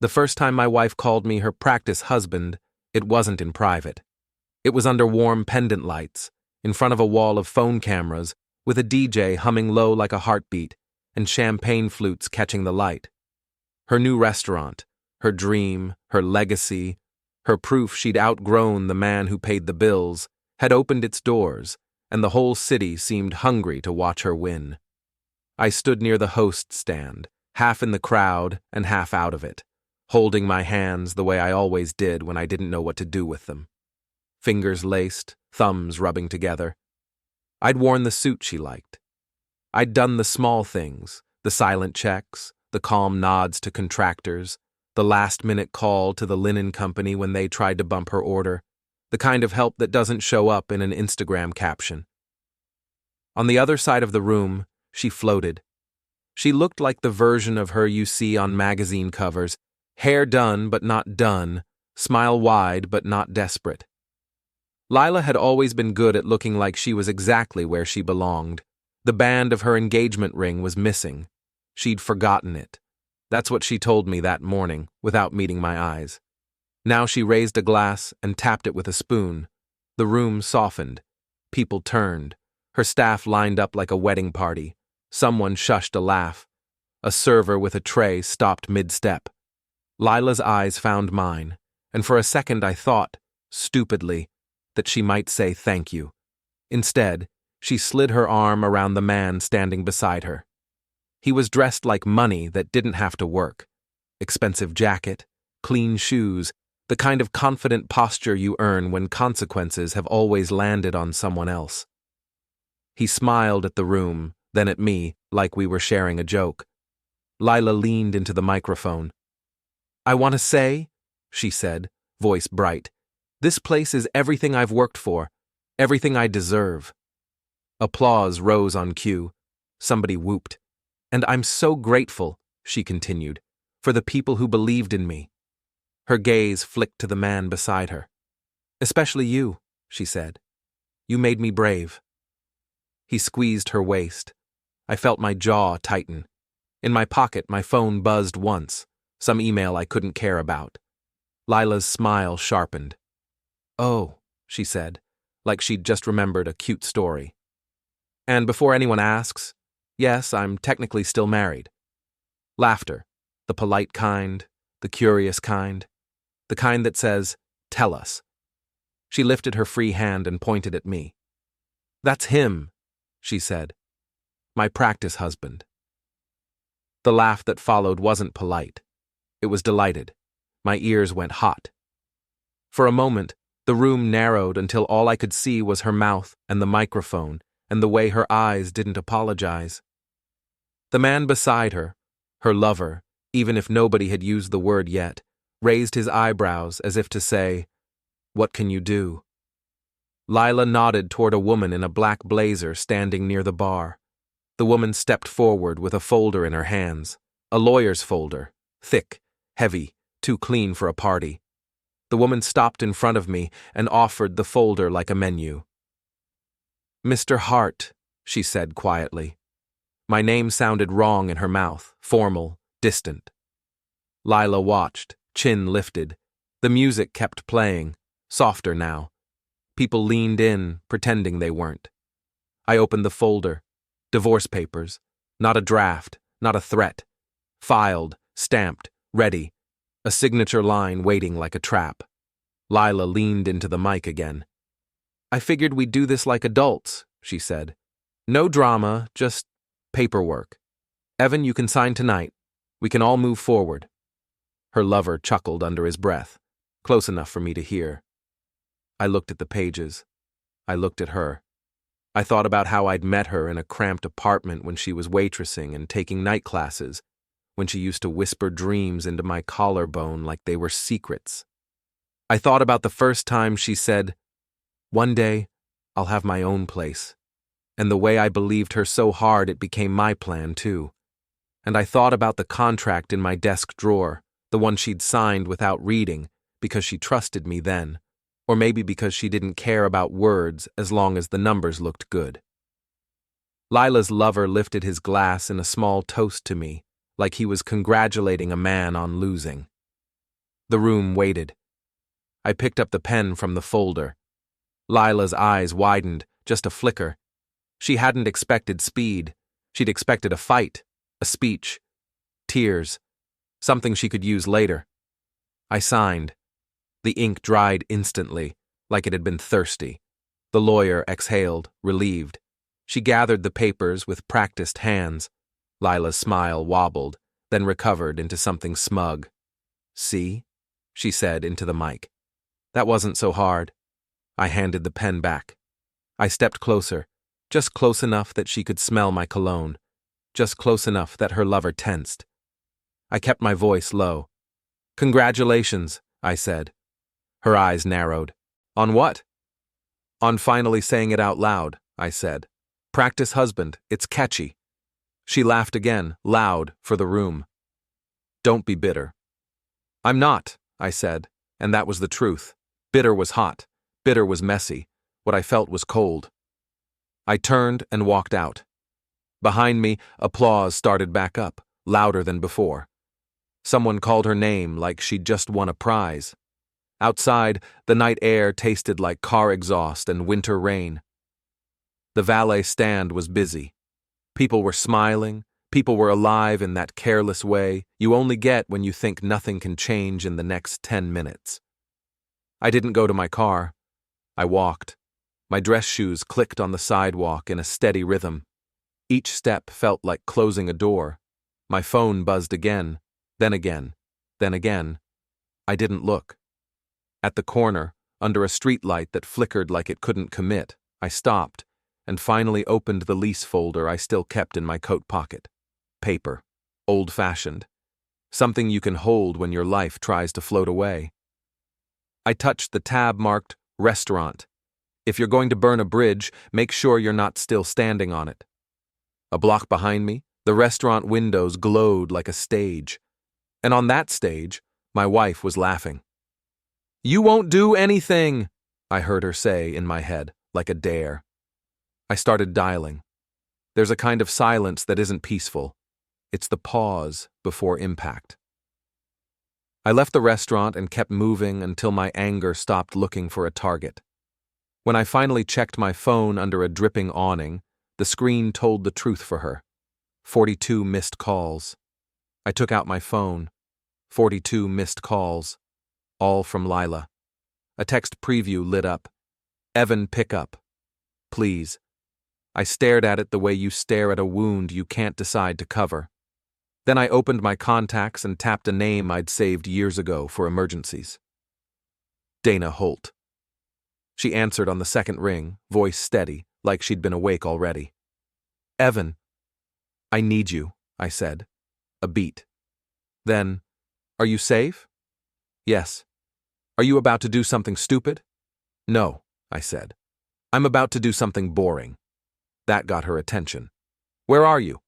The first time my wife called me her practice husband, it wasn't in private. It was under warm pendant lights, in front of a wall of phone cameras, with a DJ humming low like a heartbeat, and champagne flutes catching the light. Her new restaurant, her dream, her legacy, her proof she'd outgrown the man who paid the bills, had opened its doors, and the whole city seemed hungry to watch her win. I stood near the host stand, half in the crowd and half out of it, holding my hands the way I always did when I didn't know what to do with them. Fingers laced, thumbs rubbing together. I'd worn the suit she liked. I'd done the small things, the silent checks, the calm nods to contractors, the last-minute call to the linen company when they tried to bump her order, the kind of help that doesn't show up in an Instagram caption. On the other side of the room, she floated. She looked like the version of her you see on magazine covers, hair done but not done, smile wide but not desperate. Lila had always been good at looking like she was exactly where she belonged. The band of her engagement ring was missing. She'd forgotten it. That's what she told me that morning, without meeting my eyes. Now she raised a glass and tapped it with a spoon. The room softened. People turned. Her staff lined up like a wedding party. Someone shushed a laugh. A server with a tray stopped mid-step. Lila's eyes found mine, and for a second I thought, stupidly, that she might say thank you. Instead, she slid her arm around the man standing beside her. He was dressed like money that didn't have to work. Expensive jacket, clean shoes, the kind of confident posture you earn when consequences have always landed on someone else. He smiled at the room, then at me, like we were sharing a joke. Lila leaned into the microphone. "I want to say," she said, voice bright, "this place is everything I've worked for, everything I deserve." Applause rose on cue. Somebody whooped. "And I'm so grateful," she continued, "for the people who believed in me." Her gaze flicked to the man beside her. "Especially you," she said. "You made me brave." He squeezed her waist. I felt my jaw tighten. In my pocket, my phone buzzed once, some email I couldn't care about. Lila's smile sharpened. "Oh," she said, like she'd just remembered a cute story. "And before anyone asks, yes, I'm technically still married." Laughter, the polite kind, the curious kind, the kind that says, "Tell us." She lifted her free hand and pointed at me. "That's him," she said. "My practice husband." The laugh that followed wasn't polite. It was delighted. My ears went hot. For a moment, the room narrowed until all I could see was her mouth and the microphone and the way her eyes didn't apologize. The man beside her, her lover, even if nobody had used the word yet, raised his eyebrows as if to say, "What can you do?" Lila nodded toward a woman in a black blazer standing near the bar. The woman stepped forward with a folder in her hands, a lawyer's folder, thick, heavy, too clean for a party. The woman stopped in front of me and offered the folder like a menu. "Mr. Hart," she said quietly. My name sounded wrong in her mouth, formal, distant. Lila watched, chin lifted. The music kept playing, softer now. People leaned in, pretending they weren't. I opened the folder. Divorce papers. Not a draft, not a threat. Filed, stamped, ready. A signature line waiting like a trap. Lila leaned into the mic again. "I figured we'd do this like adults," she said. "No drama, just paperwork. Evan, you can sign tonight. We can all move forward." Her lover chuckled under his breath, close enough for me to hear. I looked at the pages. I looked at her. I thought about how I'd met her in a cramped apartment when she was waitressing and taking night classes, when she used to whisper dreams into my collarbone like they were secrets. I thought about the first time she said, "One day, I'll have my own place," and the way I believed her so hard it became my plan, too. And I thought about the contract in my desk drawer, the one she'd signed without reading, because she trusted me then, or maybe because she didn't care about words as long as the numbers looked good. Lila's lover lifted his glass in a small toast to me, like he was congratulating a man on losing. The room waited. I picked up the pen from the folder. Lila's eyes widened, just a flicker. She hadn't expected speed. She'd expected a fight, a speech, tears, something she could use later. I signed. The ink dried instantly, like it had been thirsty. The lawyer exhaled, relieved. She gathered the papers with practiced hands. Lila's smile wobbled, then recovered into something smug. "See?" she said into the mic. "That wasn't so hard." I handed the pen back. I stepped closer, just close enough that she could smell my cologne, just close enough that her lover tensed. I kept my voice low. "Congratulations," I said. Her eyes narrowed. "On what?" "On finally saying it out loud," I said. "Practice husband, it's catchy." She laughed again, loud, for the room. "Don't be bitter." "I'm not," I said, and that was the truth. Bitter was hot. Bitter was messy. What I felt was cold. I turned and walked out. Behind me, applause started back up, louder than before. Someone called her name like she'd just won a prize. Outside, the night air tasted like car exhaust and winter rain. The valet stand was busy. People were smiling. People were alive in that careless way you only get when you think nothing can change in the next 10 minutes. I didn't go to my car. I walked. My dress shoes clicked on the sidewalk in a steady rhythm. Each step felt like closing a door. My phone buzzed again, then again, then again. I didn't look. At the corner, under a streetlight that flickered like it couldn't commit, I stopped and finally opened the lease folder I still kept in my coat pocket. Paper. Old-fashioned. Something you can hold when your life tries to float away. I touched the tab marked Restaurant. If you're going to burn a bridge, make sure you're not still standing on it. A block behind me, the restaurant windows glowed like a stage. And on that stage, my wife was laughing. "You won't do anything," I heard her say in my head, like a dare. I started dialing. There's a kind of silence that isn't peaceful. It's the pause before impact. I left the restaurant and kept moving until my anger stopped looking for a target. When I finally checked my phone under a dripping awning, the screen told the truth for her. 42 missed calls. I took out my phone. 42 missed calls. All from Lila. A text preview lit up. "Evan, pick up. Please." I stared at it the way you stare at a wound you can't decide to cover. Then I opened my contacts and tapped a name I'd saved years ago for emergencies. Dana Holt. She answered on the second ring, voice steady, like she'd been awake already. "Evan." "I need you," I said. A beat. Then, "Are you safe?" "Yes." "Are you about to do something stupid?" "No," I said. "I'm about to do something boring." That got her attention. "Where are you?"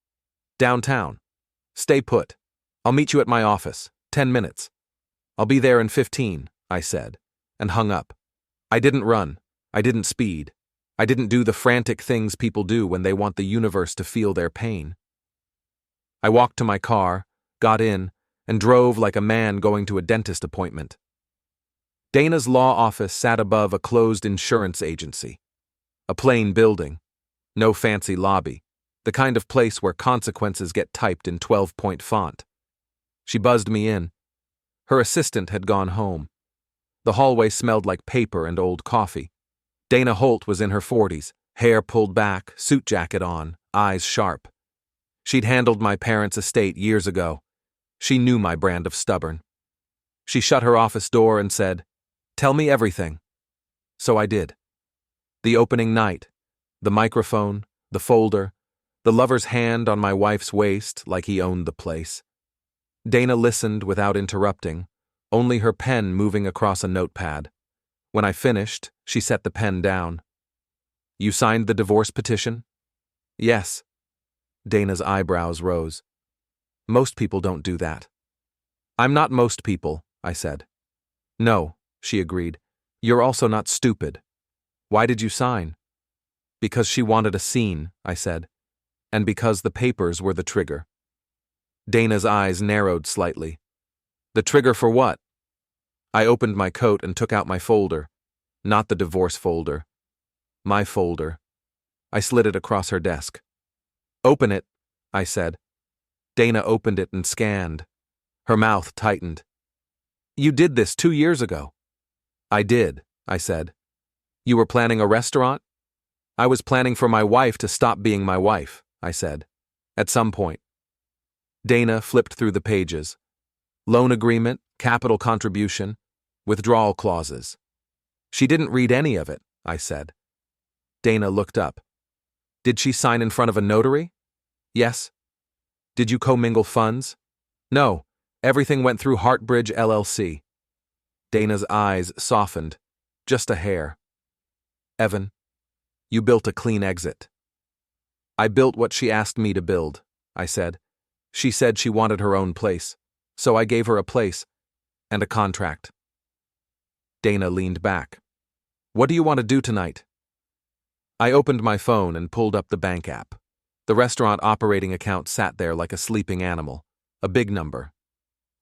"Downtown." "Stay put. I'll meet you at my office. 10 minutes. "I'll be there in 15, I said, and hung up. I didn't run. I didn't speed. I didn't do the frantic things people do when they want the universe to feel their pain. I walked to my car, got in, and drove like a man going to a dentist appointment. Dana's law office sat above a closed insurance agency. A plain building. No fancy lobby. The kind of place where consequences get typed in 12-point font. She buzzed me in. Her assistant had gone home. The hallway smelled like paper and old coffee. Dana Holt was in her 40s, hair pulled back, suit jacket on, eyes sharp. She'd handled my parents' estate years ago. She knew my brand of stubborn. She shut her office door and said, "Tell me everything." So I did. The opening night, the microphone, the folder, the lover's hand on my wife's waist like he owned the place. Dana listened without interrupting, only her pen moving across a notepad. When I finished, she set the pen down. "You signed the divorce petition?" "Yes." Dana's eyebrows rose. "Most people don't do that." "I'm not most people," I said. "No," she agreed. "You're also not stupid. Why did you sign?" "Because she wanted a scene," I said. "And because the papers were the trigger." Dana's eyes narrowed slightly. "The trigger for what?" I opened my coat and took out my folder. Not the divorce folder. My folder. I slid it across her desk. Open it, I said. Dana opened it and scanned. Her mouth tightened. You did this 2 years ago. I did, I said. You were planning a restaurant? I was planning for my wife to stop being my wife, I said. At some point. Dana flipped through the pages. Loan agreement, capital contribution, withdrawal clauses. She didn't read any of it, I said. Dana looked up. Did she sign in front of a notary? Yes. Did you commingle funds? No. Everything went through Heartbridge LLC. Dana's eyes softened, just a hair. Evan, you built a clean exit. I built what she asked me to build, I said. She said she wanted her own place, so I gave her a place and a contract. Dana leaned back. What do you want to do tonight? I opened my phone and pulled up the bank app. The restaurant operating account sat there like a sleeping animal, a big number.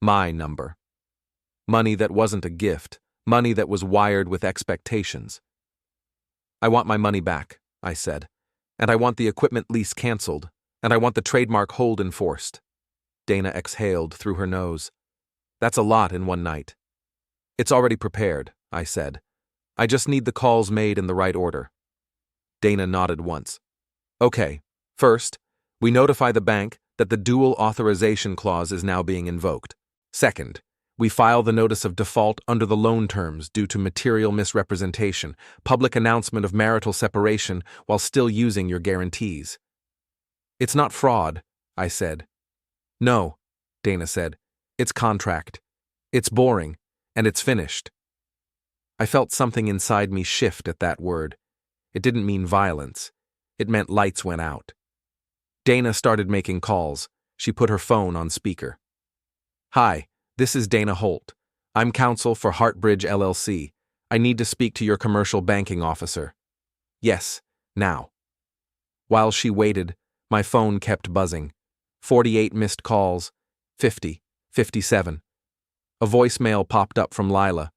My number. Money that wasn't a gift, money that was wired with expectations. I want my money back, I said, and I want the equipment lease canceled, and I want the trademark hold enforced. Dana exhaled through her nose. That's a lot in one night. It's already prepared, I said. I just need the calls made in the right order. Dana nodded once. Okay, first, we notify the bank that the dual authorization clause is now being invoked. Second, we file the notice of default under the loan terms due to material misrepresentation, public announcement of marital separation while still using your guarantees. It's not fraud, I said. No, Dana said. It's contract. It's boring, and it's finished. I felt something inside me shift at that word. It didn't mean violence. It meant lights went out. Dana started making calls. She put her phone on speaker. Hi, this is Dana Holt. I'm counsel for Heartbridge LLC. I need to speak to your commercial banking officer. Yes, now. While she waited, my phone kept buzzing. 48 missed calls, 50, 57. A voicemail popped up from Lila.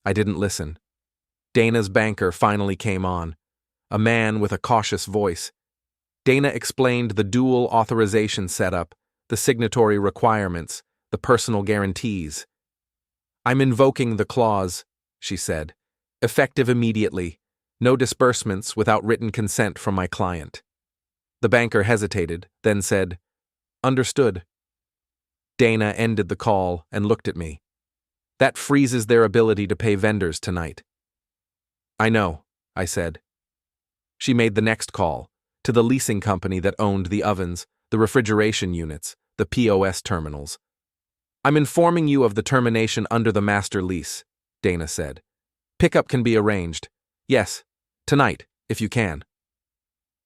I didn't listen. Dana's banker finally came on. A man with a cautious voice. Dana explained the dual authorization setup, the signatory requirements, the personal guarantees. I'm invoking the clause, she said. Effective immediately. No disbursements without written consent from my client. The banker hesitated, then said, Understood. Dana ended the call and looked at me. That freezes their ability to pay vendors tonight. I know, I said. She made the next call, to the leasing company that owned the ovens, the refrigeration units, the POS terminals. I'm informing you of the termination under the master lease, Dana said. Pickup can be arranged. Yes, tonight, if you can.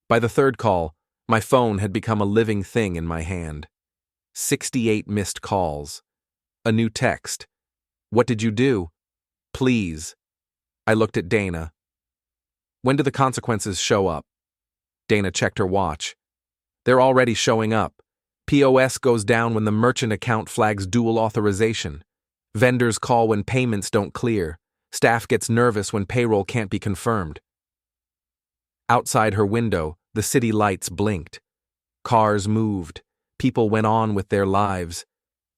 By the third call, my phone had become a living thing in my hand. 68 missed calls. A new text. What did you do? Please. I looked at Dana. When do the consequences show up? Dana checked her watch. They're already showing up. POS goes down when the merchant account flags dual authorization. Vendors call when payments don't clear. Staff gets nervous when payroll can't be confirmed. Outside her window, the city lights blinked. Cars moved. People went on with their lives.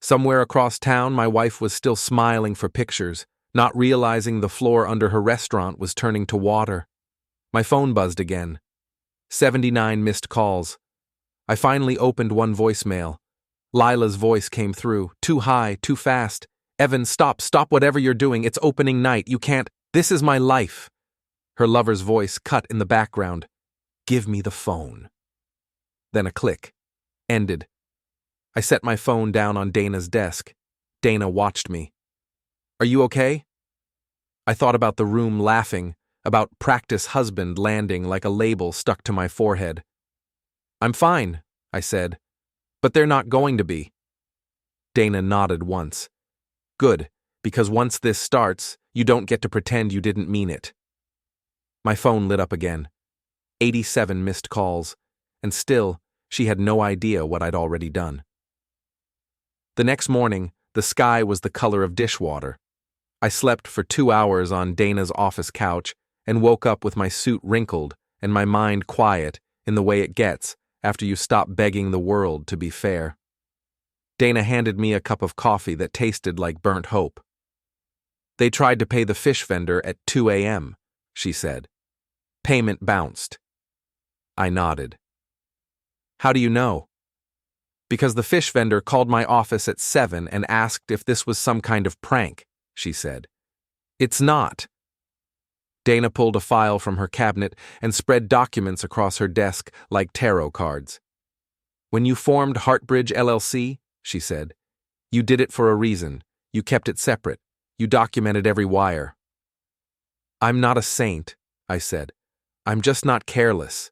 Somewhere across town, my wife was still smiling for pictures, not realizing the floor under her restaurant was turning to water. My phone buzzed again. 79 missed calls. I finally opened one voicemail. Lila's voice came through. Too high, too fast. Evan, stop whatever you're doing. It's opening night. You can't. This is my life. Her lover's voice cut in the background. Give me the phone. Then a click. Ended. I set my phone down on Dana's desk. Dana watched me. Are you okay? I thought about the room laughing, about practice husband landing like a label stuck to my forehead. I'm fine, I said, but they're not going to be. Dana nodded once. Good, because once this starts, you don't get to pretend you didn't mean it. My phone lit up again. 87 missed calls, and still, she had no idea what I'd already done. The next morning, the sky was the color of dishwater. I slept for 2 hours on Dana's office couch and woke up with my suit wrinkled and my mind quiet in the way it gets after you stop begging the world to be fair. Dana handed me a cup of coffee that tasted like burnt hope. They tried to pay the fish vendor at 2 a.m., she said. Payment bounced. I nodded. How do you know? Because the fish vendor called my office at 7 and asked if this was some kind of prank, she said. It's not. Dana pulled a file from her cabinet and spread documents across her desk like tarot cards. When you formed Heartbridge LLC, she said, you did it for a reason. You kept it separate. You documented every wire. I'm not a saint, I said. I'm just not careless.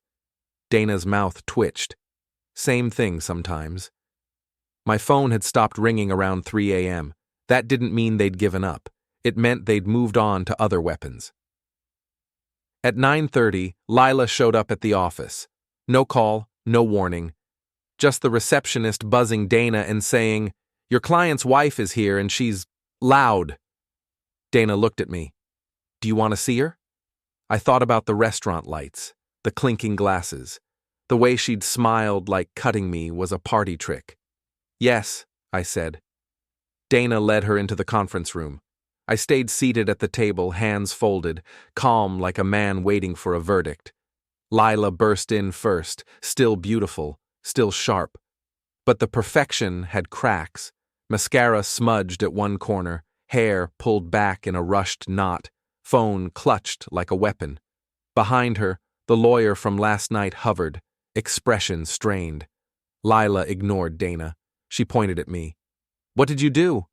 Dana's mouth twitched. Same thing sometimes. My phone had stopped ringing around 3 a.m. That didn't mean they'd given up. It meant they'd moved on to other weapons. At 9:30, Lila showed up at the office. No call, no warning. Just the receptionist buzzing Dana and saying, your client's wife is here and she's loud. Dana looked at me. Do you want to see her? I thought about the restaurant lights, the clinking glasses. The way she'd smiled like cutting me was a party trick. Yes, I said. Dana led her into the conference room. I stayed seated at the table, hands folded, calm like a man waiting for a verdict. Lila burst in first, still beautiful, still sharp. But the perfection had cracks, mascara smudged at one corner, hair pulled back in a rushed knot, phone clutched like a weapon. Behind her, the lawyer from last night hovered, expression strained. Lila ignored Dana. She pointed at me. What did you do?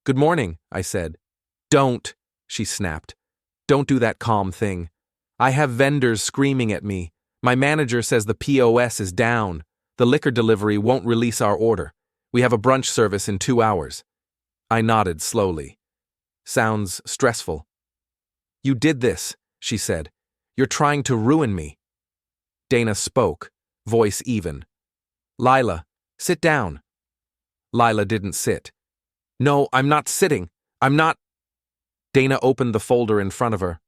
Good morning, I said. Don't, she snapped. Don't do that calm thing. I have vendors screaming at me. My manager says the POS is down. The liquor delivery won't release our order. We have a brunch service in 2 hours. I nodded slowly. Sounds stressful. You did this, she said. You're trying to ruin me. Dana spoke, voice even. Lila, sit down. Lila didn't sit. No, I'm not sitting. I'm not. Dana opened the folder in front of her.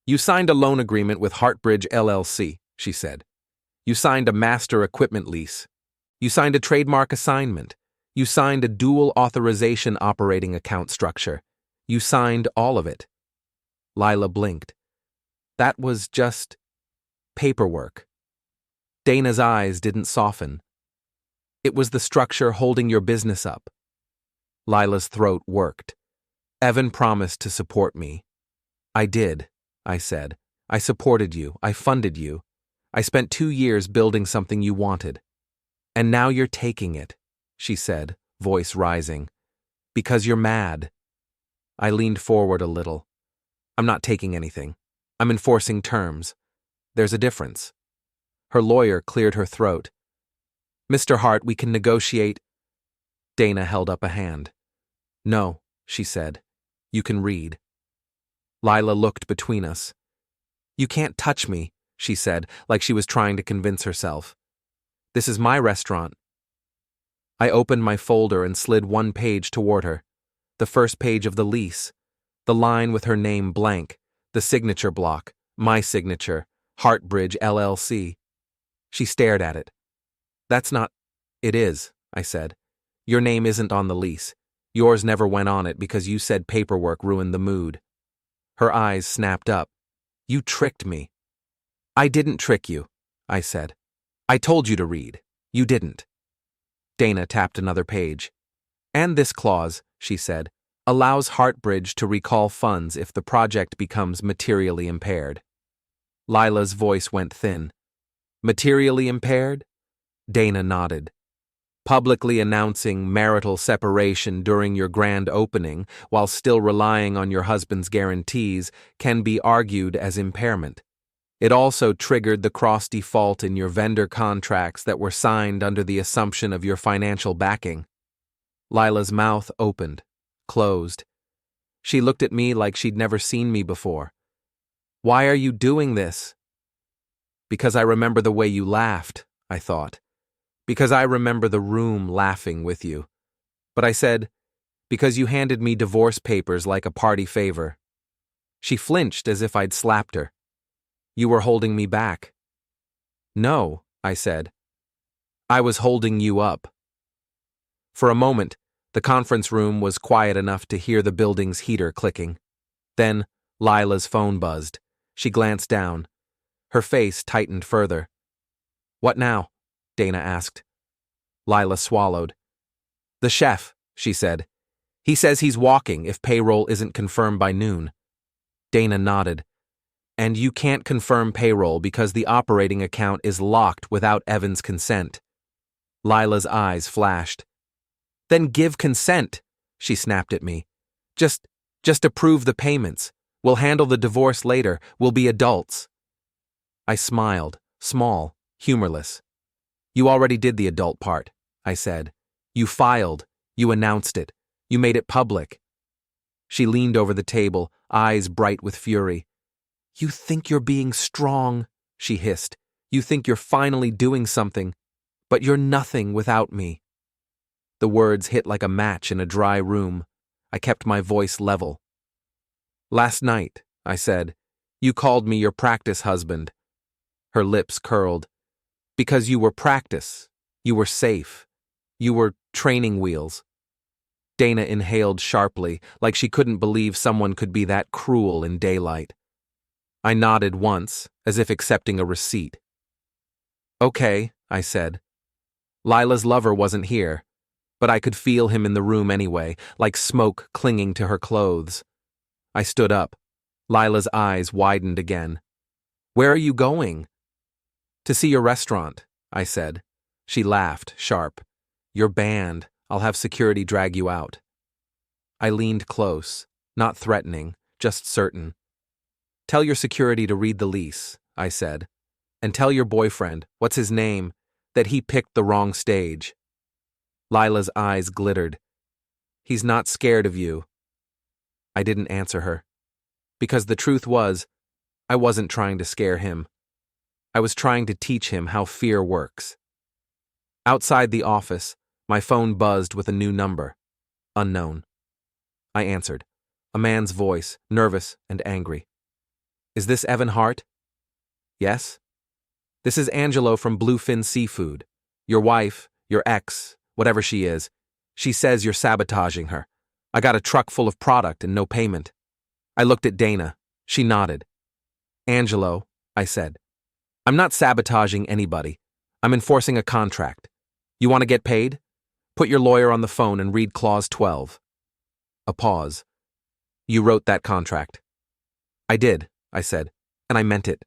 You signed a loan agreement with Heartbridge LLC, she said. You signed a master equipment lease. You signed a trademark assignment. You signed a dual authorization operating account structure. You signed all of it. Lila blinked. That was just paperwork. Dana's eyes didn't soften. It was the structure holding your business up. Lila's throat worked. Evan promised to support me. I did, I said. I supported you. I funded you. I spent 2 years building something you wanted. And now you're taking it, she said, voice rising. Because you're mad. I leaned forward a little. I'm not taking anything. I'm enforcing terms. There's a difference. Her lawyer cleared her throat. Mr. Hart, we can negotiate. Dana held up a hand. No, she said. You can read. Lila looked between us. You can't touch me, she said, like she was trying to convince herself. This is my restaurant. I opened my folder and slid one page toward her. The first page of the lease. The line with her name blank. The signature block. My signature. Heartbridge LLC. She stared at it. That's not. It is, I said. Your name isn't on the lease. Yours never went on it because you said paperwork ruined the mood. Her eyes snapped up. You tricked me. I didn't trick you, I said. I told you to read. You didn't. Dana tapped another page. And this clause, she said, allows Heartbridge to recall funds if the project becomes materially impaired. Lila's voice went thin. Materially impaired? Dana nodded. Publicly announcing marital separation during your grand opening while still relying on your husband's guarantees can be argued as impairment. It also triggered the cross-default in your vendor contracts that were signed under the assumption of your financial backing. Lila's mouth opened, closed. She looked at me like she'd never seen me before. Why are you doing this? Because I remember the way you laughed, I thought. Because I remember the room laughing with you. But I said, Because you handed me divorce papers like a party favor. She flinched as if I'd slapped her. You were holding me back. No, I said. I was holding you up. For a moment, the conference room was quiet enough to hear the building's heater clicking. Then, Lila's phone buzzed. She glanced down. Her face tightened further. What now? Dana asked. Lila swallowed. The chef, she said. He says he's walking if payroll isn't confirmed by noon. Dana nodded. And you can't confirm payroll because the operating account is locked without Evan's consent. Lila's eyes flashed. Then give consent, she snapped at me. Just approve the payments. We'll handle the divorce later. We'll be adults. I smiled, small, humorless. You already did the adult part, I said. You filed. You announced it. You made it public. She leaned over the table, eyes bright with fury. You think you're being strong, she hissed. You think you're finally doing something, but you're nothing without me. The words hit like a match in a dry room. I kept my voice level. Last night, I said, you called me your practice husband. Her lips curled. Because you were practice. You were safe. You were training wheels. Dana inhaled sharply, like she couldn't believe someone could be that cruel in daylight. I nodded once, as if accepting a receipt. Okay, I said. Lila's lover wasn't here, but I could feel him in the room anyway, like smoke clinging to her clothes. I stood up. Lila's eyes widened again. Where are you going? To see your restaurant, I said. She laughed, sharp. You're banned. I'll have security drag you out. I leaned close, not threatening, just certain. Tell your security to read the lease, I said. And tell your boyfriend, what's his name, that he picked the wrong stage. Lila's eyes glittered. He's not scared of you. I didn't answer her. Because the truth was, I wasn't trying to scare him. I was trying to teach him how fear works. Outside the office, my phone buzzed with a new number. Unknown. I answered. A man's voice, nervous and angry. Is this Evan Hart? Yes. This is Angelo from Bluefin Seafood. Your wife, your ex, whatever she is. She says you're sabotaging her. I got a truck full of product and no payment. I looked at Dana. She nodded. Angelo, I said. I'm not sabotaging anybody. I'm enforcing a contract. You want to get paid? Put your lawyer on the phone and read Clause 12. A pause. You wrote that contract. I did, I said, and I meant it.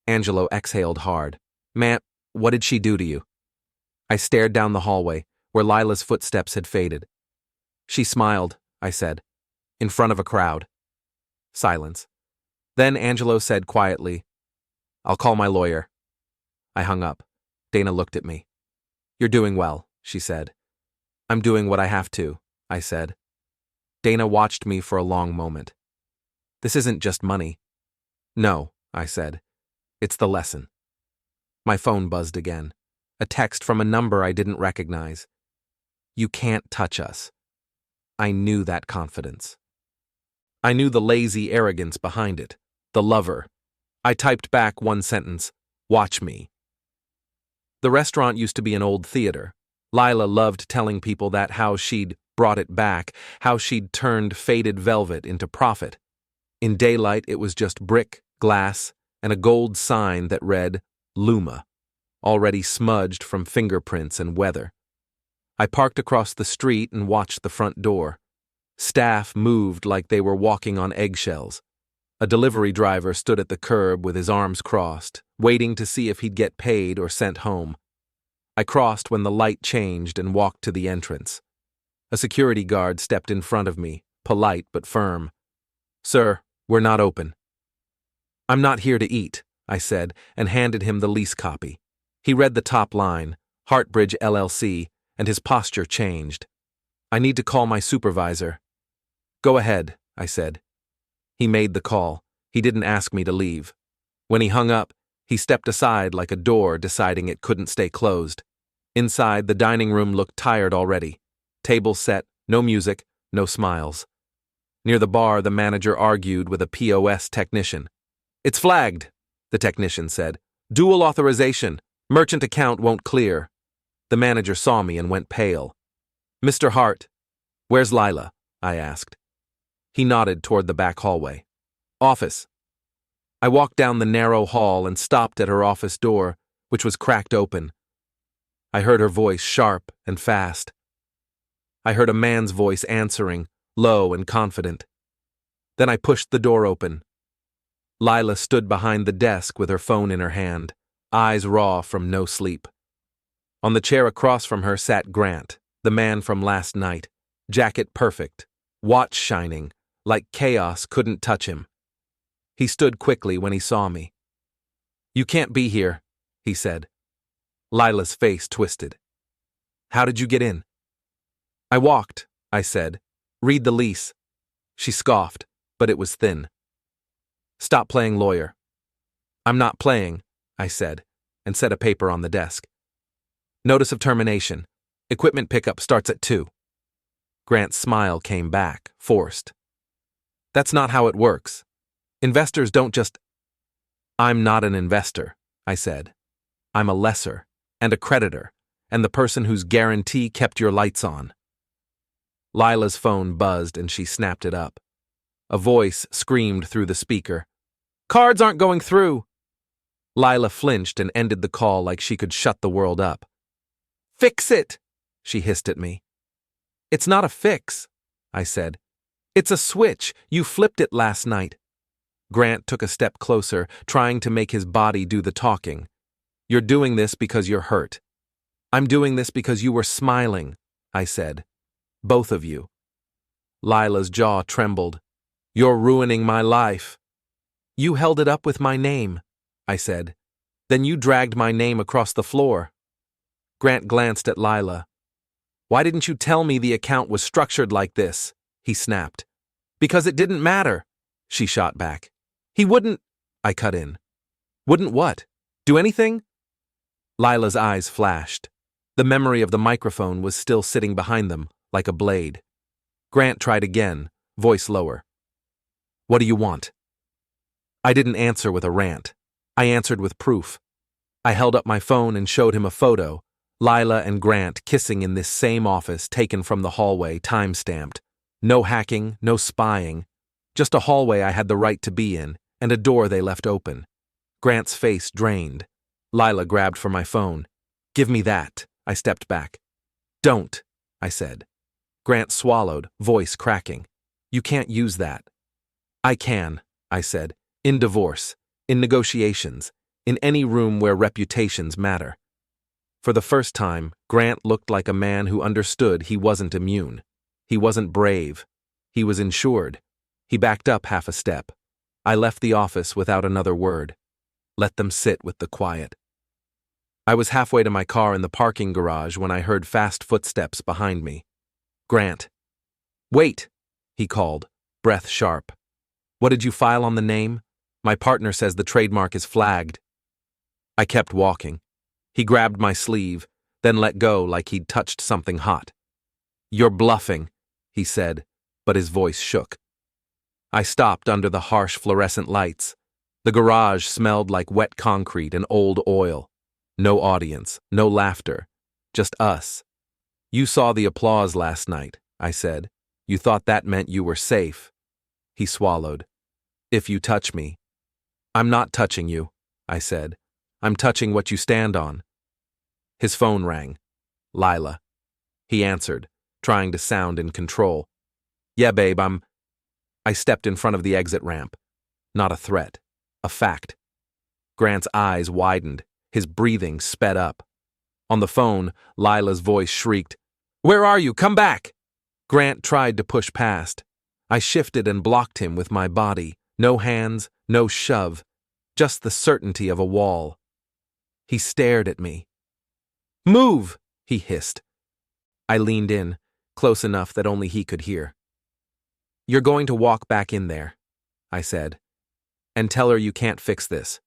Angelo exhaled hard. Ma'am, what did she do to you? I stared down the hallway, where Lila's footsteps had faded. She smiled, I said, in front of a crowd. Silence. Then Angelo said quietly, I'll call my lawyer. I hung up. Dana looked at me. You're doing well, she said. I'm doing what I have to, I said. Dana watched me for a long moment. This isn't just money. No, I said. It's the lesson. My phone buzzed again. A text from a number I didn't recognize. You can't touch us. I knew that confidence. I knew the lazy arrogance behind it. The lover. I typed back one sentence. Watch me. The restaurant used to be an old theater. Lila loved telling people that how she'd brought it back, how she'd turned faded velvet into profit. In daylight, it was just brick, glass, and a gold sign that read, Luma, already smudged from fingerprints and weather. I parked across the street and watched the front door. Staff moved like they were walking on eggshells. A delivery driver stood at the curb with his arms crossed, waiting to see if he'd get paid or sent home. I crossed when the light changed and walked to the entrance. A security guard stepped in front of me, polite but firm. Sir, we're not open. I'm not here to eat, I said, and handed him the lease copy. He read the top line, Heartbridge LLC, and his posture changed. I need to call my supervisor. Go ahead, I said. He made the call. He didn't ask me to leave. When he hung up, he stepped aside like a door deciding it couldn't stay closed. Inside, the dining room looked tired already. Table set, no music, No smiles. Near the bar, the manager argued with a POS technician. "It's flagged," the technician said. "Dual authorization. Merchant account won't clear." The manager saw me and went pale. "Mr. Hart, where's Lila?" I asked. He nodded toward the back hallway. "Office." I walked down the narrow hall and stopped at her office door, which was cracked open. I heard her voice sharp and fast. I heard a man's voice answering, low and confident. Then I pushed the door open. Lila stood behind the desk with her phone in her hand, eyes raw from no sleep. On the chair across from her sat Grant, the man from last night, jacket perfect, watch shining, like chaos couldn't touch him. He stood quickly when he saw me. "You can't be here," he said. Lila's face twisted. "How did you get in?" "I walked," I said. "Read the lease." She scoffed, but it was thin. "Stop playing lawyer." "I'm not playing," I said, and set a paper on the desk. "Notice of termination. Equipment pickup starts at 2. Grant's smile came back, forced. "That's not how it works. Investors don't just—" "I'm not an investor," I said. "I'm a lessor and a creditor, and the person whose guarantee kept your lights on." Lila's phone buzzed and she snapped it up. A voice screamed through the speaker. "Cards aren't going through." Lila flinched and ended the call like she could shut the world up. "Fix it," she hissed at me. "It's not a fix," I said. "It's a switch. You flipped it last night." Grant took a step closer, trying to make his body do the talking. "You're doing this because you're hurt." "I'm doing this because you were smiling," I said. "Both of you." Lila's jaw trembled. "You're ruining my life." "You held it up with my name," I said. "Then you dragged my name across the floor." Grant glanced at Lila. "Why didn't you tell me the account was structured like this?" he snapped. "Because it didn't matter," she shot back. "He wouldn't—" I cut in. "Wouldn't what? Do anything?" Lila's eyes flashed. The memory of the microphone was still sitting behind them, like a blade. Grant tried again, voice lower. "What do you want?" I didn't answer with a rant. I answered with proof. I held up my phone and showed him a photo, Lila and Grant kissing in this same office taken from the hallway, time-stamped. No hacking, no spying. Just a hallway I had the right to be in, and a door they left open. Grant's face drained. Lila grabbed for my phone. "Give me that." I stepped back. "Don't," I said. Grant swallowed, voice cracking. "You can't use that." "I can," I said. "In divorce, in negotiations, in any room where reputations matter." For the first time, Grant looked like a man who understood he wasn't immune. He wasn't brave. He was insured. He backed up half a step. I left the office without another word. Let them sit with the quiet. I was halfway to my car in the parking garage when I heard fast footsteps behind me. Grant. "Wait," he called, breath sharp. "What did you file on the name? My partner says the trademark is flagged." I kept walking. He grabbed my sleeve, then let go like he'd touched something hot. "You're bluffing," he said, but his voice shook. I stopped under the harsh fluorescent lights. The garage smelled like wet concrete and old oil. No audience, no laughter, just us. "You saw the applause last night," I said. "You thought that meant you were safe." He swallowed. "If you touch me." "I'm not touching you," I said. "I'm touching what you stand on." His phone rang. Lila. He answered, trying to sound in control. "Yeah, babe, I stepped in front of the exit ramp. Not a threat. A fact. Grant's eyes widened. His breathing sped up. On the phone, Lila's voice shrieked, "Where are you? Come back!" Grant tried to push past. I shifted and blocked him with my body. No hands, no shove. Just the certainty of a wall. He stared at me. "Move!" he hissed. I leaned in, close enough that only he could hear. "You're going to walk back in there," I said, "and tell her you can't fix this.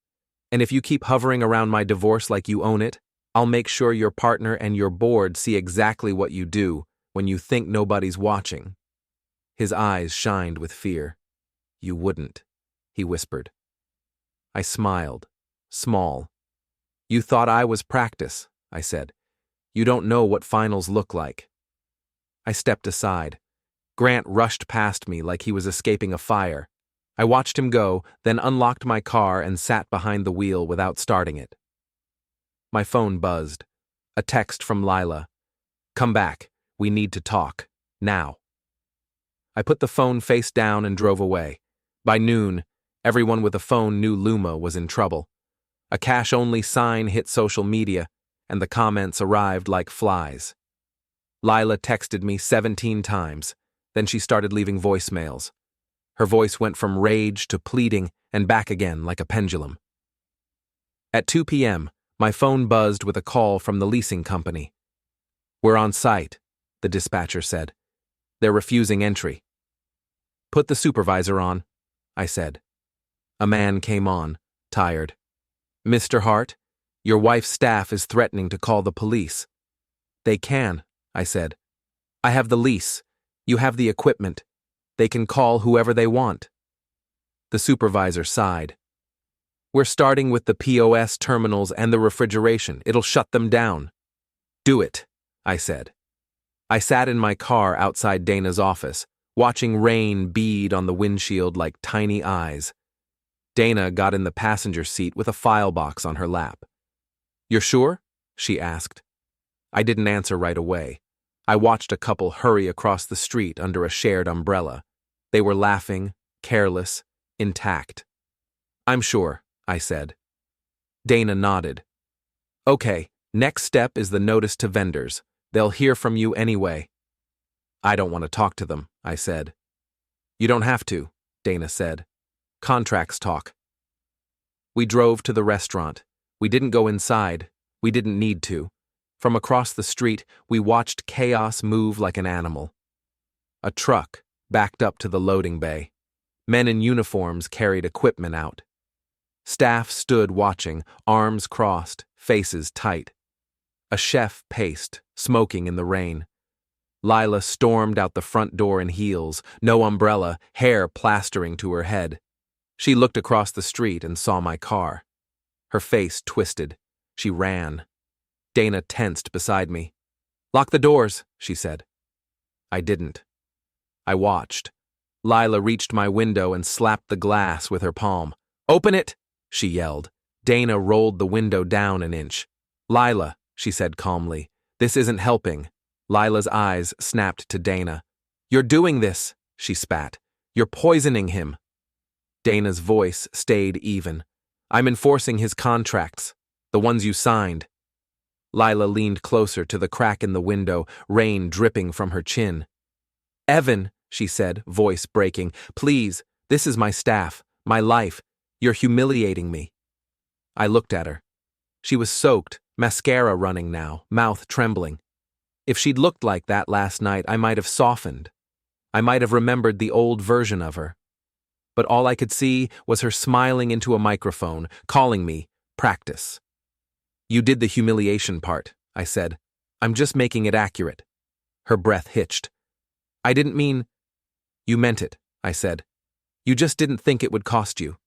And if you keep hovering around my divorce like you own it, I'll make sure your partner and your board see exactly what you do when you think nobody's watching." His eyes shined with fear. "You wouldn't," he whispered. I smiled, small. "You thought I was practice," I said. "You don't know what finals look like." I stepped aside. Grant rushed past me like he was escaping a fire. I watched him go, then unlocked my car and sat behind the wheel without starting it. My phone buzzed. A text from Lila. "Come back. We need to talk. Now." I put the phone face down and drove away. By noon, everyone with a phone knew Luma was in trouble. A cash-only sign hit social media, and the comments arrived like flies. Lila texted me 17 times, then she started leaving voicemails. Her voice went from rage to pleading and back again like a pendulum. At 2 p.m., my phone buzzed with a call from the leasing company. "We're on site," the dispatcher said. "They're refusing entry." "Put the supervisor on," I said. A man came on, tired. "Mr. Hart, your wife's staff is threatening to call the police." "They can," I said. "I have the lease. You have the equipment. They can call whoever they want." The supervisor sighed. "We're starting with the POS terminals and the refrigeration. It'll shut them down." "Do it," I said. I sat in my car outside Dana's office, watching rain bead on the windshield like tiny eyes. Dana got in the passenger seat with a file box on her lap. "You're sure?" she asked. I didn't answer right away. I watched a couple hurry across the street under a shared umbrella. They were laughing, careless, intact. "I'm sure," I said. Dana nodded. "Okay, next step is the notice to vendors. They'll hear from you anyway." "I don't want to talk to them," I said. "You don't have to," Dana said. "Contracts talk." We drove to the restaurant. We didn't go inside. We didn't need to. From across the street, we watched chaos move like an animal. A truck backed up to the loading bay. Men in uniforms carried equipment out. Staff stood watching, arms crossed, faces tight. A chef paced, smoking in the rain. Lila stormed out the front door in heels, no umbrella, hair plastering to her head. She looked across the street and saw my car. Her face twisted. She ran. Dana tensed beside me. "Lock the doors," she said. I didn't. I watched. Lila reached my window and slapped the glass with her palm. "Open it!" she yelled. Dana rolled the window down an inch. "Lila," she said calmly, "this isn't helping." Lila's eyes snapped to Dana. "You're doing this," she spat. "You're poisoning him." Dana's voice stayed even. "I'm enforcing his contracts, the ones you signed." Lila leaned closer to the crack in the window, rain dripping from her chin. "Evan," she said, voice breaking, "please, this is my staff, my life. You're humiliating me." I looked at her. She was soaked, mascara running now, mouth trembling. If she'd looked like that last night, I might have softened. I might have remembered the old version of her. But all I could see was her smiling into a microphone, calling me practice. "You did the humiliation part," I said. "I'm just making it accurate." Her breath hitched. "I didn't mean—" "You meant it," I said. "You just didn't think it would cost you."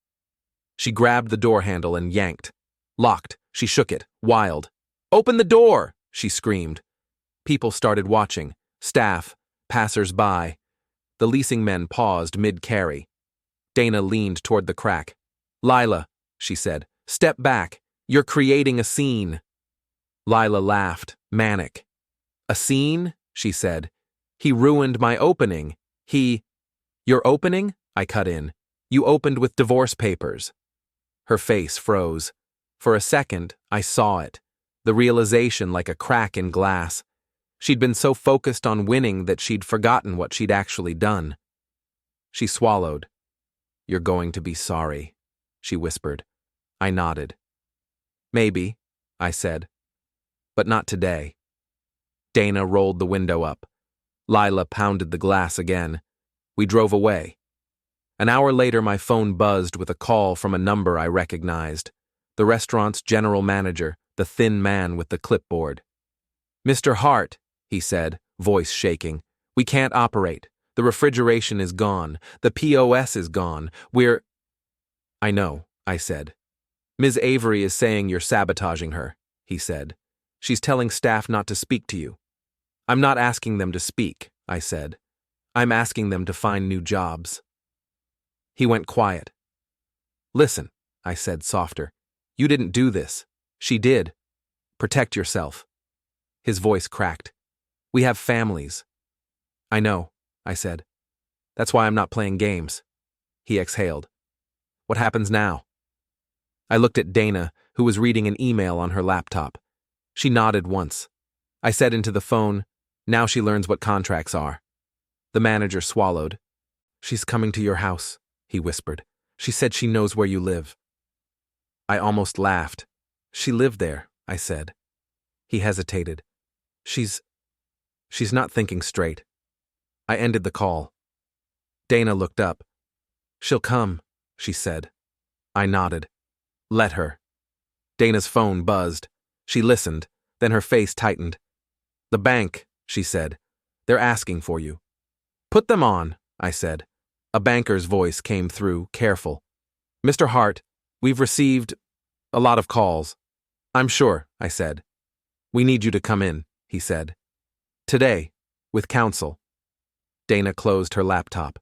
She grabbed the door handle and yanked. Locked, she shook it, wild. "Open the door!" she screamed. People started watching. Staff, passers-by. The leasing men paused mid-carry. Dana leaned toward the crack. "Lila," she said, "step back. You're creating a scene." Lila laughed, manic. "A scene?" she said. "He ruined my opening. Your opening?" I cut in. "You opened with divorce papers." Her face froze. For a second, I saw it. The realization like a crack in glass. She'd been so focused on winning that she'd forgotten what she'd actually done. She swallowed. "You're going to be sorry," she whispered. I nodded. "Maybe," I said. "But not today." Dana rolled the window up. Lila pounded the glass again. We drove away. An hour later, my phone buzzed with a call from a number I recognized. The restaurant's general manager, the thin man with the clipboard. "Mr. Hart," he said, voice shaking, "we can't operate. The refrigeration is gone. The POS is gone. I know, I said. Ms. Avery is saying you're sabotaging her, he said. She's telling staff not to speak to you. I'm not asking them to speak, I said. I'm asking them to find new jobs. He went quiet. Listen, I said softer. You didn't do this. She did. Protect yourself. His voice cracked. We have families. I know, I said. That's why I'm not playing games. He exhaled. What happens now? I looked at Dana, who was reading an email on her laptop. She nodded once. I said into the phone, now she learns what contracts are. The manager swallowed. She's coming to your house, he whispered. She said she knows where you live. I almost laughed. She lived there, I said. He hesitated. She's not thinking straight. I ended the call. Dana looked up. She'll come, she said. I nodded. Let her. Dana's phone buzzed. She listened, then her face tightened. The bank, she said. They're asking for you. Put them on, I said. A banker's voice came through, careful. Mr. Hart, we've received a lot of calls. I'm sure, I said. We need you to come in, he said. Today, with counsel. Dana closed her laptop.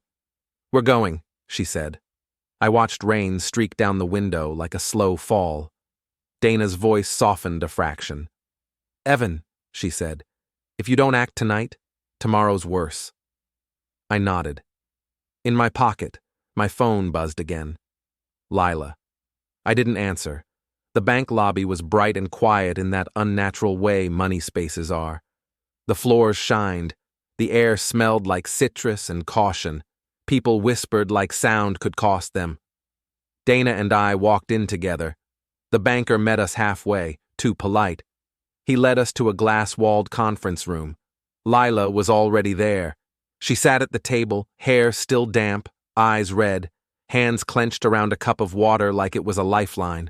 We're going, she said. I watched rain streak down the window like a slow fall. Dana's voice softened a fraction. Evan, she said, if you don't act tonight, tomorrow's worse. I nodded. In my pocket, my phone buzzed again. Lila. I didn't answer. The bank lobby was bright and quiet in that unnatural way money spaces are. The floors shined. The air smelled like citrus and caution. People whispered like sound could cost them. Dana and I walked in together. The banker met us halfway, too polite. He led us to a glass-walled conference room. Lila was already there. She sat at the table, hair still damp, eyes red, hands clenched around a cup of water like it was a lifeline.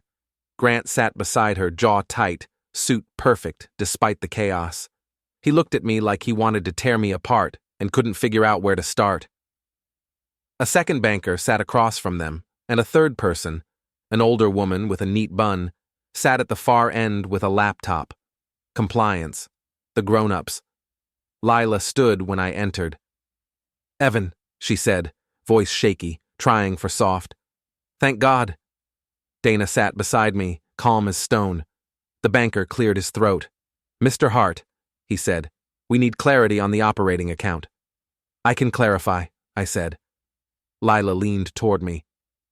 Grant sat beside her, jaw tight, suit perfect despite the chaos. He looked at me like he wanted to tear me apart and couldn't figure out where to start. A second banker sat across from them, and a third person, an older woman with a neat bun, sat at the far end with a laptop. Compliance. The grown-ups. Lila stood when I entered. Evan, she said, voice shaky, trying for soft. Thank God. Dana sat beside me, calm as stone. The banker cleared his throat. Mr. Hart, he said, we need clarity on the operating account. I can clarify, I said. Lila leaned toward me.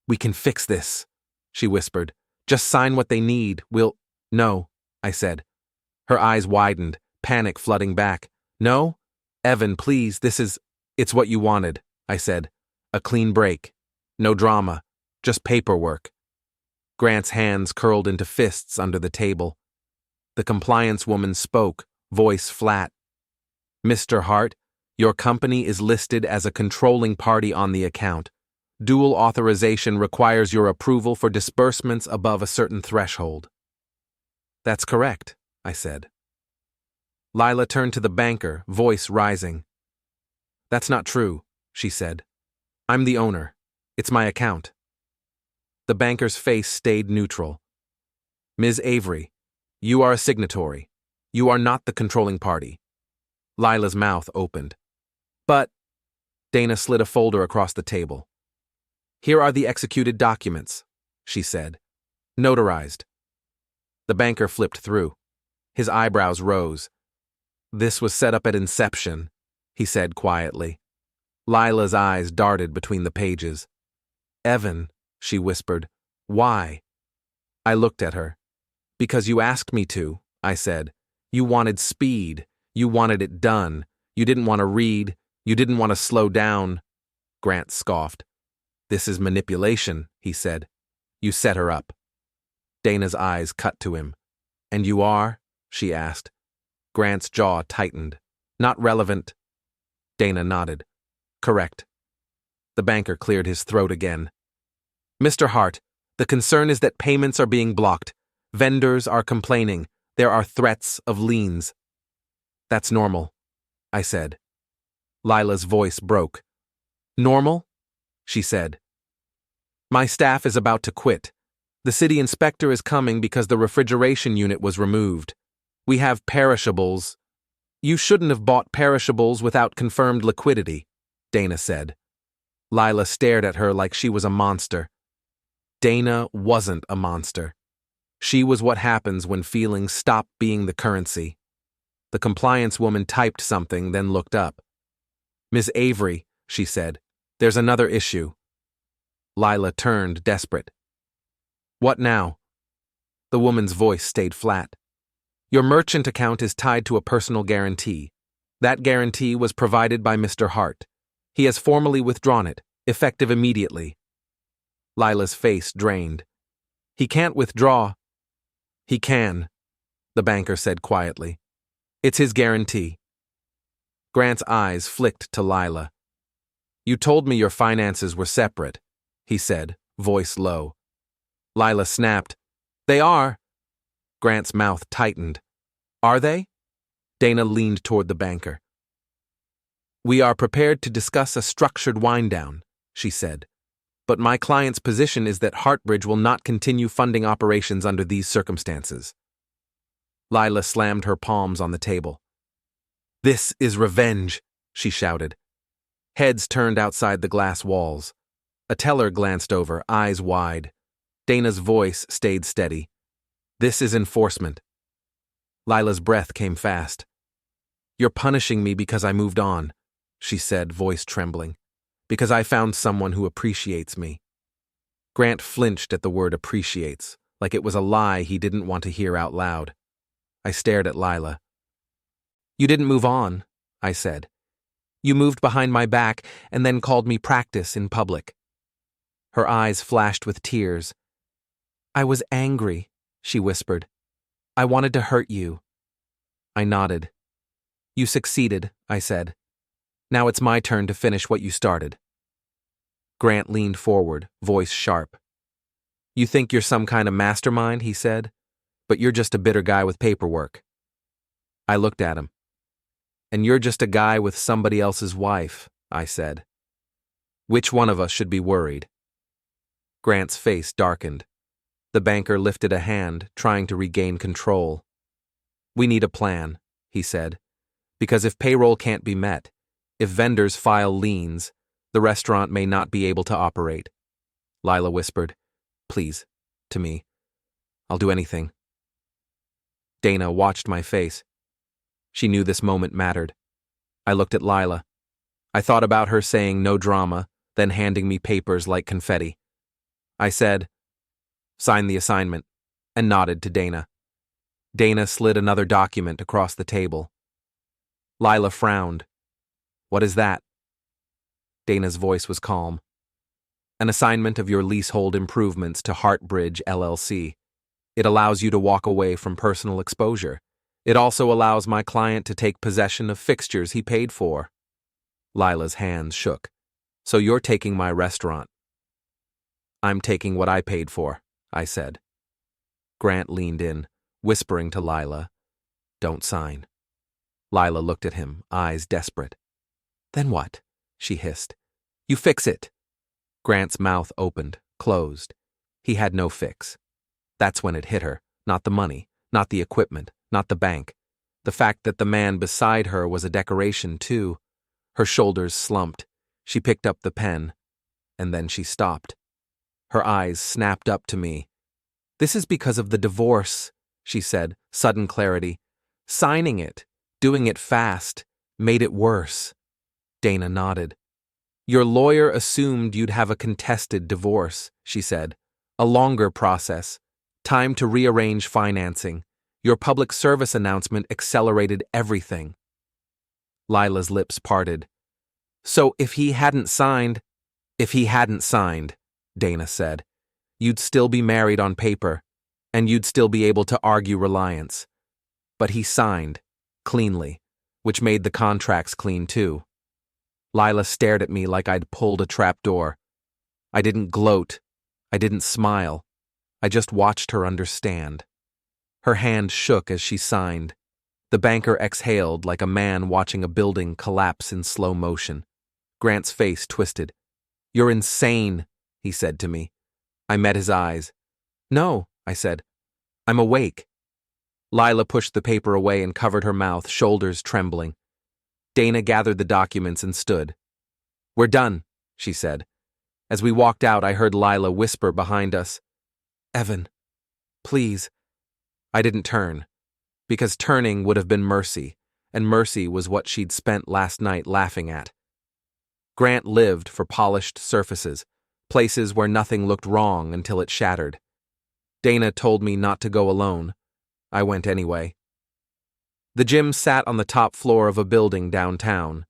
We can fix this, she whispered. Just sign what they need. No, I said. Her eyes widened, panic flooding back. No? Evan, please, it's what you wanted, I said. A clean break. No drama. Just paperwork. Grant's hands curled into fists under the table. The compliance woman spoke, voice flat. Mr. Hart, your company is listed as a controlling party on the account. Dual authorization requires your approval for disbursements above a certain threshold. That's correct, I said. Lila turned to the banker, voice rising. That's not true, she said. I'm the owner. It's my account. The banker's face stayed neutral. Ms. Avery, you are a signatory. You are not the controlling party. Lila's mouth opened. But, Dana slid a folder across the table. Here are the executed documents, she said. Notarized. The banker flipped through. His eyebrows rose. This was set up at inception, he said quietly. Lila's eyes darted between the pages. Evan, she whispered, why? I looked at her. Because you asked me to, I said. You wanted speed. You wanted it done. You didn't want to read. You didn't want to slow down. Grant scoffed. This is manipulation, he said. You set her up. Dana's eyes cut to him. And you are? She asked. Grant's jaw tightened. Not relevant. Dana nodded. Correct. The banker cleared his throat again. Mr. Hart, the concern is that payments are being blocked. Vendors are complaining. There are threats of liens. That's normal, I said. Lila's voice broke. Normal? She said. My staff is about to quit. The city inspector is coming because the refrigeration unit was removed. We have perishables. You shouldn't have bought perishables without confirmed liquidity, Dana said. Lila stared at her like she was a monster. Dana wasn't a monster. She was what happens when feelings stop being the currency. The compliance woman typed something, then looked up. Miss Avery, she said, there's another issue. Lila turned, desperate. What now? The woman's voice stayed flat. Your merchant account is tied to a personal guarantee. That guarantee was provided by Mr. Hart. He has formally withdrawn it, effective immediately. Lila's face drained. He can't withdraw. He can, the banker said quietly. It's his guarantee. Grant's eyes flicked to Lila. You told me your finances were separate, he said, voice low. Lila snapped. They are. Grant's mouth tightened. Are they? Dana leaned toward the banker. We are prepared to discuss a structured wind-down, she said. But my client's position is that Hartbridge will not continue funding operations under these circumstances. Lila slammed her palms on the table. This is revenge, she shouted. Heads turned outside the glass walls. A teller glanced over, eyes wide. Dana's voice stayed steady. This is enforcement. Lila's breath came fast. You're punishing me because I moved on, she said, voice trembling. Because I found someone who appreciates me. Grant flinched at the word appreciates, like it was a lie he didn't want to hear out loud. I stared at Lila. You didn't move on, I said. You moved behind my back and then called me practice in public. Her eyes flashed with tears. I was angry, she whispered. I wanted to hurt you. I nodded. You succeeded, I said. Now it's my turn to finish what you started. Grant leaned forward, voice sharp. You think you're some kind of mastermind, he said, but you're just a bitter guy with paperwork. I looked at him. And you're just a guy with somebody else's wife, I said. Which one of us should be worried? Grant's face darkened. The banker lifted a hand, trying to regain control. We need a plan, he said, because if payroll can't be met, if vendors file liens, the restaurant may not be able to operate. Lila whispered, please, to me. I'll do anything. Dana watched my face. She knew this moment mattered. I looked at Lila. I thought about her saying no drama, then handing me papers like confetti. I said, sign the assignment, and nodded to Dana. Dana slid another document across the table. Lila frowned. What is that? Dana's voice was calm. An assignment of your leasehold improvements to Hartbridge, LLC. It allows you to walk away from personal exposure. It also allows my client to take possession of fixtures he paid for. Lila's hands shook. So you're taking my restaurant. I'm taking what I paid for, I said. Grant leaned in, whispering to Lila, don't sign. Lila looked at him, eyes desperate. Then what? She hissed. You fix it. Grant's mouth opened, closed. He had no fix. That's when it hit her, not the money, not the equipment, not the bank. The fact that the man beside her was a decoration, too. Her shoulders slumped. She picked up the pen, and then she stopped. Her eyes snapped up to me. This is because of the divorce, she said, sudden clarity. Signing it, doing it fast, made it worse. Dana nodded. Your lawyer assumed you'd have a contested divorce, she said. A longer process. Time to rearrange financing. Your public service announcement accelerated everything. Lila's lips parted. So if he hadn't signed, Dana said, you'd still be married on paper, and you'd still be able to argue reliance. But he signed, cleanly, which made the contracts clean too. Lila stared at me like I'd pulled a trapdoor. I didn't gloat. I didn't smile. I just watched her understand. Her hand shook as she signed. The banker exhaled like a man watching a building collapse in slow motion. Grant's face twisted. "You're insane," he said to me. I met his eyes. "No," I said. "I'm awake." Lila pushed the paper away and covered her mouth, shoulders trembling. Dana gathered the documents and stood. "We're done," she said. As we walked out, I heard Lila whisper behind us, "Evan, please." I didn't turn, because turning would have been mercy, and mercy was what she'd spent last night laughing at. Grant lived for polished surfaces, places where nothing looked wrong until it shattered. Dana told me not to go alone. I went anyway. The gym sat on the top floor of a building downtown.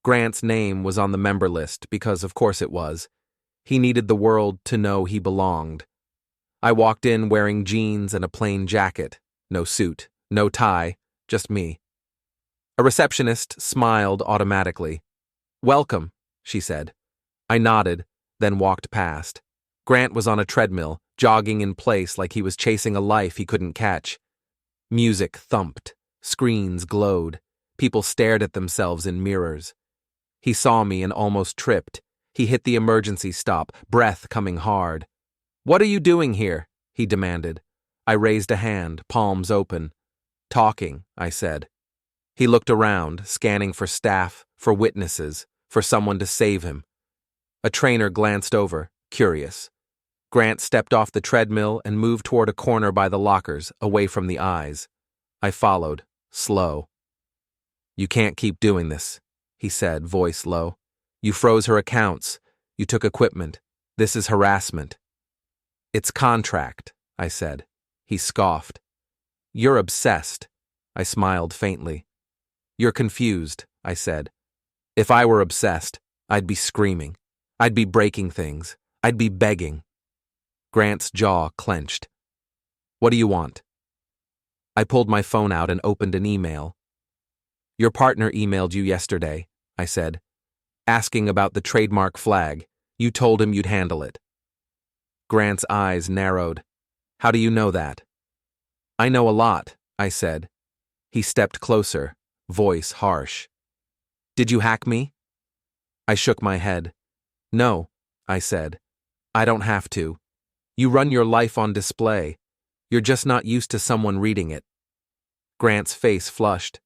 Grant's name was on the member list because, of course, it was. He needed the world to know he belonged. I walked in wearing jeans and a plain jacket, no suit, no tie, just me. A receptionist smiled automatically. "Welcome," she said. I nodded, then walked past. Grant was on a treadmill, jogging in place like he was chasing a life he couldn't catch. Music thumped, screens glowed, people stared at themselves in mirrors. He saw me and almost tripped. He hit the emergency stop, breath coming hard. "What are you doing here?" he demanded. I raised a hand, palms open. "Talking," I said. He looked around, scanning for staff, for witnesses, for someone to save him. A trainer glanced over, curious. Grant stepped off the treadmill and moved toward a corner by the lockers, away from the eyes. I followed, slow. "You can't keep doing this," he said, voice low. "You froze her accounts. You took equipment. This is harassment." "It's contract," I said. He scoffed. "You're obsessed." I smiled faintly. "You're confused," I said. "If I were obsessed, I'd be screaming. I'd be breaking things. I'd be begging." Grant's jaw clenched. "What do you want?" I pulled my phone out and opened an email. "Your partner emailed you yesterday," I said, "asking about the trademark flag. You told him you'd handle it." Grant's eyes narrowed. "How do you know that?" "I know a lot," I said. He stepped closer, voice harsh. "Did you hack me?" I shook my head. "No," I said. "I don't have to. You run your life on display. You're just not used to someone reading it." Grant's face flushed.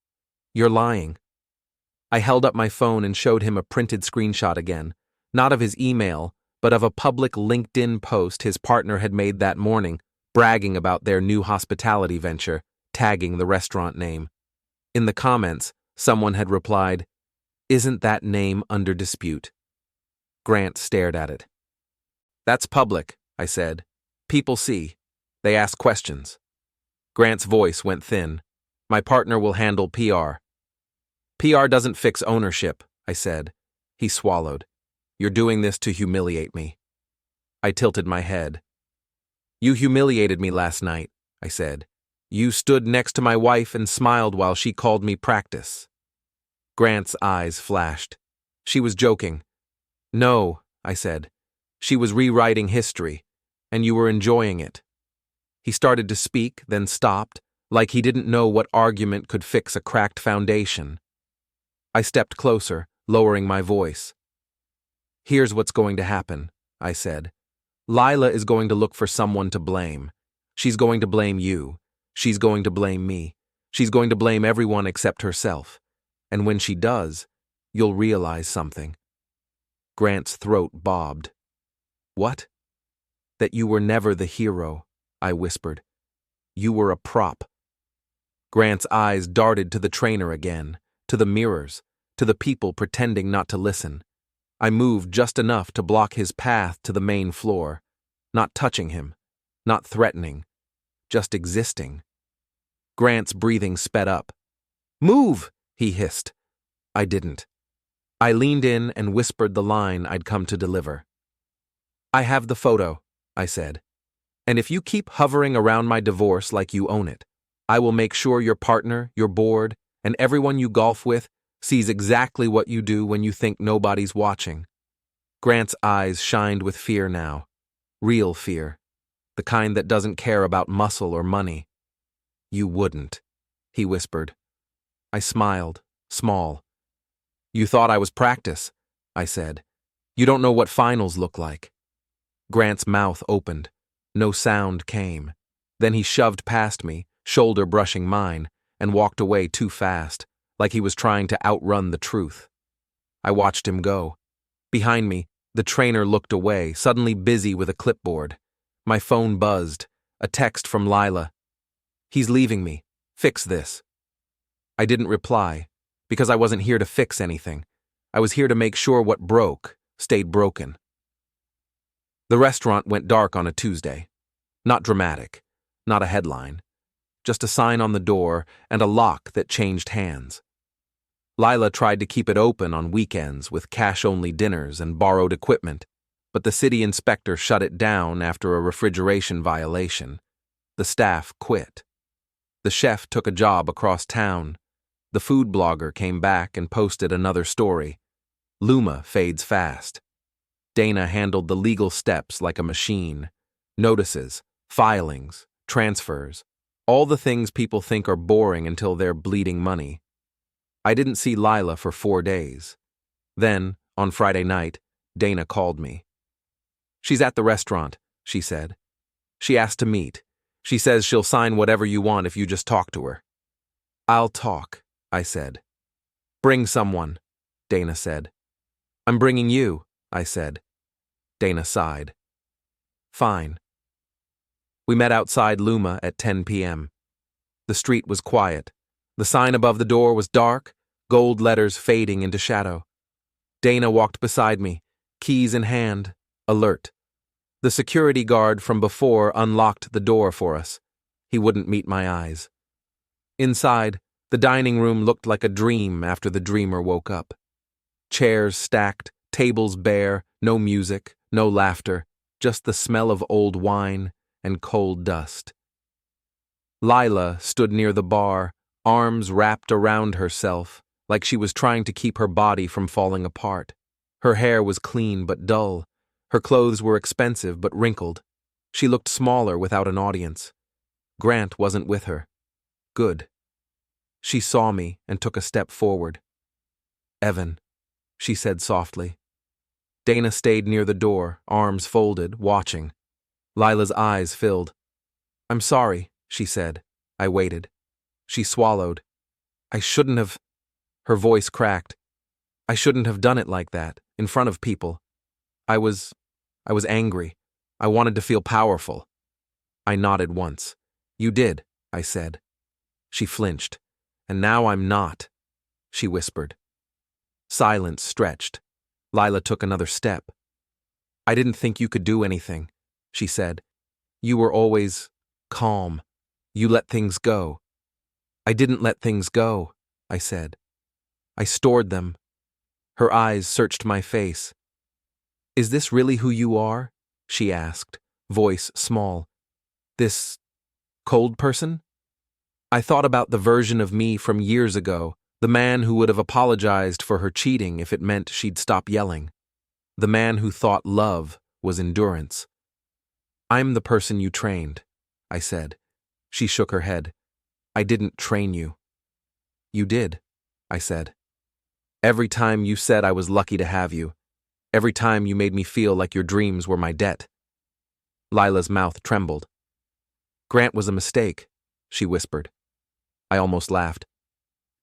"You're lying." I held up my phone and showed him a printed screenshot again, not of his email, but of a public LinkedIn post his partner had made that morning, bragging about their new hospitality venture, tagging the restaurant name. In the comments, someone had replied, "Isn't that name under dispute?" Grant stared at it. "That's public," I said. "People see. They ask questions." Grant's voice went thin. "My partner will handle PR." "PR doesn't fix ownership," I said. He swallowed. "You're doing this to humiliate me." I tilted my head. "You humiliated me last night," I said. "You stood next to my wife and smiled while she called me practice." Grant's eyes flashed. "She was joking." "No," I said. "She was rewriting history, and you were enjoying it." He started to speak, then stopped, like he didn't know what argument could fix a cracked foundation. I stepped closer, lowering my voice. "Here's what's going to happen," I said. "Lila is going to look for someone to blame. She's going to blame you. She's going to blame me. She's going to blame everyone except herself. And when she does, you'll realize something." Grant's throat bobbed. "What?" "That you were never the hero," I whispered. "You were a prop." Grant's eyes darted to the trainer again, to the mirrors, to the people pretending not to listen. I moved just enough to block his path to the main floor, not touching him, not threatening, just existing. Grant's breathing sped up. "Move!" he hissed. I didn't. I leaned in and whispered the line I'd come to deliver. "I have the photo," I said. "And if you keep hovering around my divorce like you own it, I will make sure your partner, your board, and everyone you golf with sees exactly what you do when you think nobody's watching." Grant's eyes shined with fear now. Real fear. The kind that doesn't care about muscle or money. "You wouldn't," he whispered, I smiled, small. You thought I was practice, I said. You don't know what finals look like. Grant's mouth opened. No sound came. Then he shoved past me, shoulder brushing mine, and walked away too fast, like he was trying to outrun the truth. I watched him go. Behind me, the trainer looked away, suddenly busy with a clipboard. My phone buzzed. A text from Lila. He's leaving me. Fix this. I didn't reply, because I wasn't here to fix anything. I was here to make sure what broke stayed broken. The restaurant went dark on a Tuesday. Not dramatic, not a headline. Just a sign on the door and a lock that changed hands. Lila tried to keep it open on weekends with cash-only dinners and borrowed equipment, but the city inspector shut it down after a refrigeration violation. The staff quit. The chef took a job across town. The food blogger came back and posted another story. Luma fades fast. Dana handled the legal steps like a machine. Notices, filings, transfers, all the things people think are boring until they're bleeding money. I didn't see Lila for 4 days. Then, on Friday night, Dana called me. She's at the restaurant, she said. She asked to meet. She says she'll sign whatever you want if you just talk to her. I'll talk, I said. Bring someone, Dana said. I'm bringing you, I said. Dana sighed. Fine. We met outside Luma at 10 p.m. The street was quiet. The sign above the door was dark, gold letters fading into shadow. Dana walked beside me, keys in hand, alert. The security guard from before unlocked the door for us. He wouldn't meet my eyes. Inside, the dining room looked like a dream after the dreamer woke up. Chairs stacked, tables bare, no music, no laughter, just the smell of old wine and cold dust. Lila stood near the bar, arms wrapped around herself, like she was trying to keep her body from falling apart. Her hair was clean but dull. Her clothes were expensive but wrinkled. She looked smaller without an audience. Grant wasn't with her. Good. She saw me and took a step forward. Evan, she said softly. Dana stayed near the door, arms folded, watching. Lila's eyes filled. I'm sorry, she said. I waited. She swallowed. I shouldn't have... Her voice cracked. I shouldn't have done it like that, in front of people. I was angry. I wanted to feel powerful. I nodded once. You did, I said. She flinched. And now I'm not, she whispered. Silence stretched. Lila took another step. I didn't think you could do anything, she said. You were always calm. You let things go. I didn't let things go, I said. I stored them. Her eyes searched my face. Is this really who you are? She asked, voice small. This cold person? I thought about the version of me from years ago, the man who would have apologized for her cheating if it meant she'd stop yelling. The man who thought love was endurance. I'm the person you trained, I said. She shook her head. I didn't train you. You did, I said. Every time you said I was lucky to have you. Every time you made me feel like your dreams were my debt. Lila's mouth trembled. Grant was a mistake, she whispered. I almost laughed.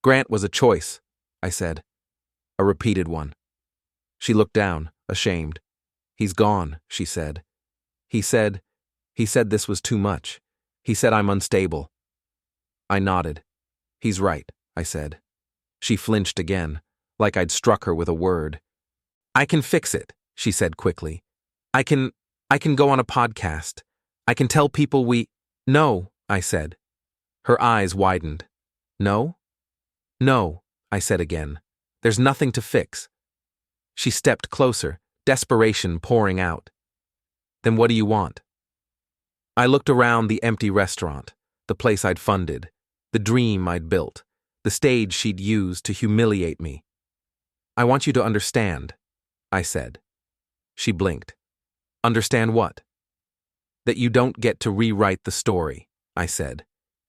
Grant was a choice, I said. A repeated one. She looked down, ashamed. He's gone, she said. He said this was too much. He said I'm unstable. I nodded. He's right, I said. She flinched again, like I'd struck her with a word. I can fix it, she said quickly. I can go on a podcast. I can tell people we... No, I said. Her eyes widened. No? No, I said again. There's nothing to fix. She stepped closer, desperation pouring out. Then what do you want? I looked around the empty restaurant, the place I'd funded, the dream I'd built, the stage she'd used to humiliate me. I want you to understand, I said. She blinked. Understand what? That you don't get to rewrite the story, I said.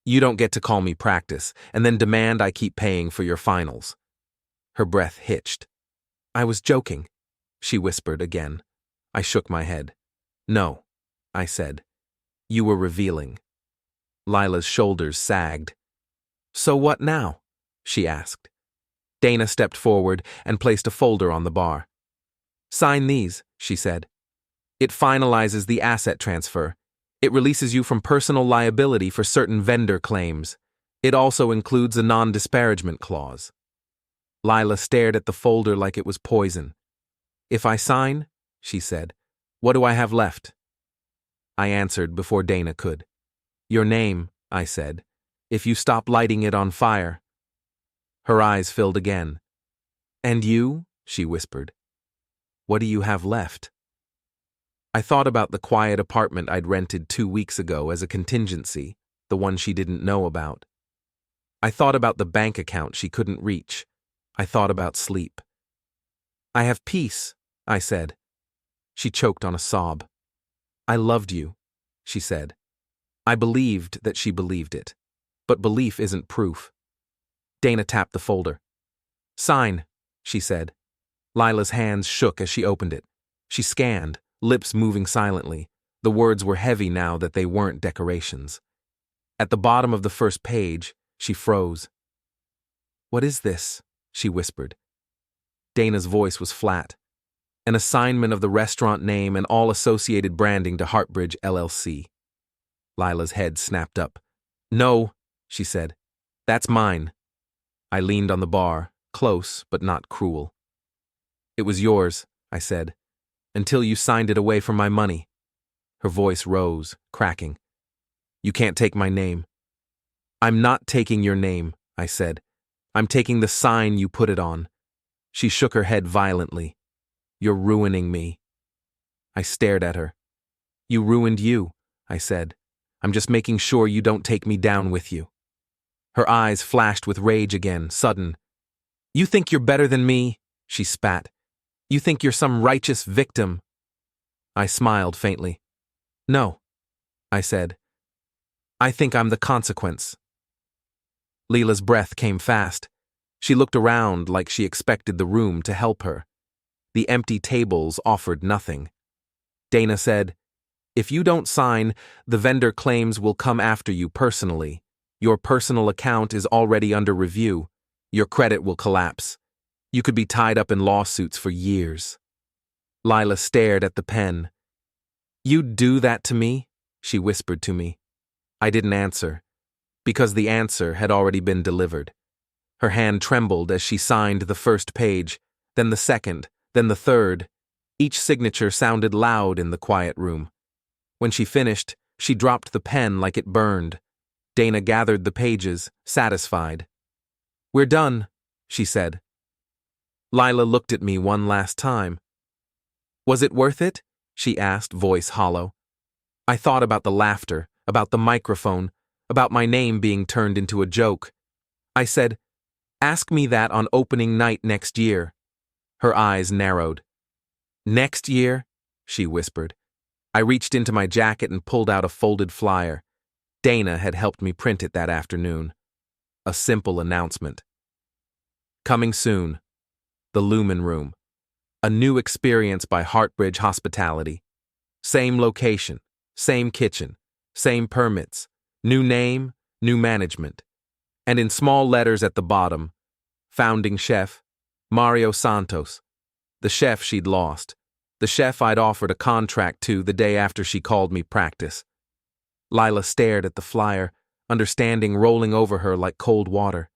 You don't get to call me Practice, and then demand I keep paying for your finals. Her breath hitched. I was joking, she whispered again. I shook my head. No, I said. You were revealing. Lila's shoulders sagged. So what now? She asked. Dana stepped forward and placed a folder on the bar. Sign these, she said. It finalizes the asset transfer. It releases you from personal liability for certain vendor claims. It also includes a non-disparagement clause. Lila stared at the folder like it was poison. If I sign, she said, what do I have left? I answered before Dana could. Your name, I said, if you stop lighting it on fire. Her eyes filled again. And you? She whispered. What do you have left? I thought about the quiet apartment I'd rented 2 weeks ago as a contingency, the one she didn't know about. I thought about the bank account she couldn't reach. I thought about sleep. I have peace, I said. She choked on a sob. I loved you, she said. I believed that she believed it. But belief isn't proof. Dana tapped the folder. Sign, she said. Lila's hands shook as she opened it. She scanned, lips moving silently. The words were heavy now that they weren't decorations. At the bottom of the first page, she froze. What is this? She whispered. Dana's voice was flat. An assignment of the restaurant name and all associated branding to Heartbridge LLC. Lila's head snapped up. No, she said. That's mine. I leaned on the bar, close but not cruel. It was yours, I said, until you signed it away from my money. Her voice rose, cracking. You can't take my name. I'm not taking your name, I said. I'm taking the sign you put it on. She shook her head violently. You're ruining me. I stared at her. You ruined you, I said. I'm just making sure you don't take me down with you. Her eyes flashed with rage again, sudden. You think you're better than me? She spat. You think you're some righteous victim? I smiled faintly. No, I said. I think I'm the consequence. Leela's breath came fast. She looked around like she expected the room to help her. The empty tables offered nothing. Dana said, If you don't sign, the vendor claims will come after you personally. Your personal account is already under review. Your credit will collapse. You could be tied up in lawsuits for years. Lila stared at the pen. You'd do that to me? She whispered to me. I didn't answer, because the answer had already been delivered. Her hand trembled as she signed the first page, then the second, then the third. Each signature sounded loud in the quiet room. When she finished, she dropped the pen like it burned. Dana gathered the pages, satisfied. We're done, she said. Lila looked at me one last time. Was it worth it? She asked, voice hollow. I thought about the laughter, about the microphone, about my name being turned into a joke. I said, Ask me that on opening night next year. Her eyes narrowed. Next year? She whispered. I reached into my jacket and pulled out a folded flyer. Dana had helped me print it that afternoon. A simple announcement. Coming soon. The Lumen Room. A new experience by Heartbridge Hospitality. Same location, same kitchen, same permits, new name, new management. And in small letters at the bottom, founding chef, Mario Santos, the chef she'd lost, the chef I'd offered a contract to the day after she called me Practice. Lila stared at the flyer, understanding rolling over her like cold water.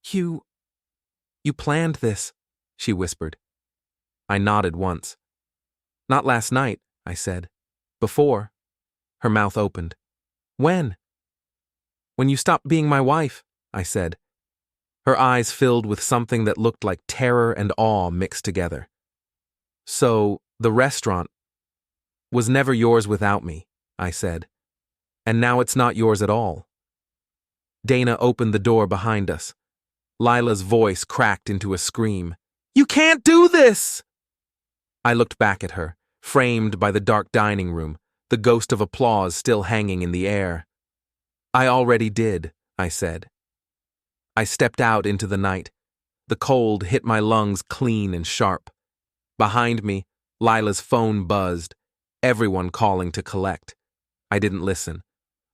You planned this, she whispered. I nodded once. Not last night, I said. Before. Her mouth opened. When? When you stopped being my wife, I said. Her eyes filled with something that looked like terror and awe mixed together. So, the restaurant was never yours without me, I said. And now it's not yours at all. Dana opened the door behind us. Lila's voice cracked into a scream. You can't do this! I looked back at her, framed by the dark dining room, the ghost of applause still hanging in the air. I already did, I said. I stepped out into the night. The cold hit my lungs clean and sharp. Behind me, Lila's phone buzzed, everyone calling to collect. I didn't listen.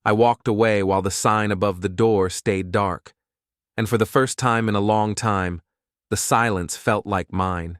I walked away while the sign above the door stayed dark. And for the first time in a long time, the silence felt like mine.